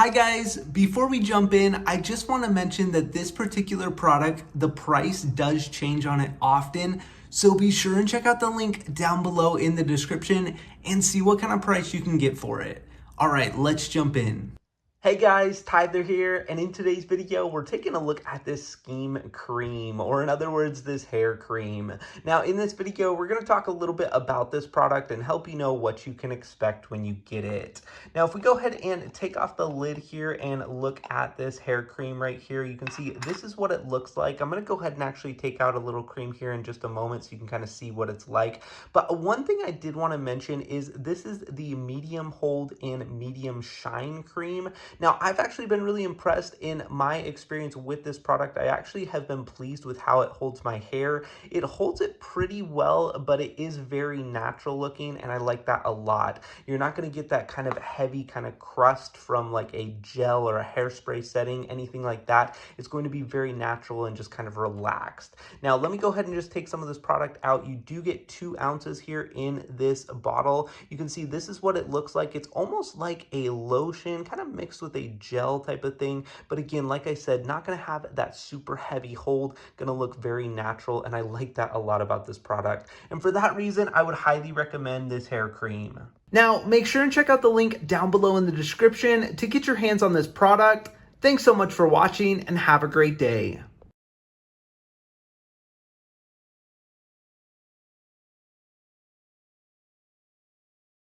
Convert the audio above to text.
Hi guys, before we jump in, I just want to mention that this particular product, the price does change on it often. So be sure and check out the link down below in the description and see what kind of price you can get for it. All right, let's jump in. Hey guys, Tyler here, and in today's video, we're taking a look at this Scheme Cream, or in other words, this hair cream. Now, in this video, we're gonna talk a little bit about this product and help you know what you can expect when you get it. Now, if we go ahead and take off the lid here and look at this hair cream right here, you can see this is what it looks like. I'm gonna go ahead and actually take out a little cream here in just a moment so you can kind of see what it's like. But one thing I did wanna mention is this is the medium hold and medium shine cream. Now, I've actually been really impressed in my experience with this product. I actually have been pleased with how it holds my hair. It holds it pretty well, but it is very natural looking, and I like that a lot. You're not going to get that kind of heavy kind of crust from like a gel or a hairspray setting, anything like that. It's going to be very natural and just kind of relaxed. Now, let me go ahead and just take some of this product out. You do get 2 ounces here in this bottle. You can see this is what it looks like. It's almost like a lotion, kind of mixed with a gel type of thing, but again, like I said, not going to have that super heavy hold, going to look very natural, and I like that a lot about this product, and for that reason I would highly recommend this hair cream. Now make sure and check out the link down below in the description to get your hands on this product. Thanks so much for watching and have a great day.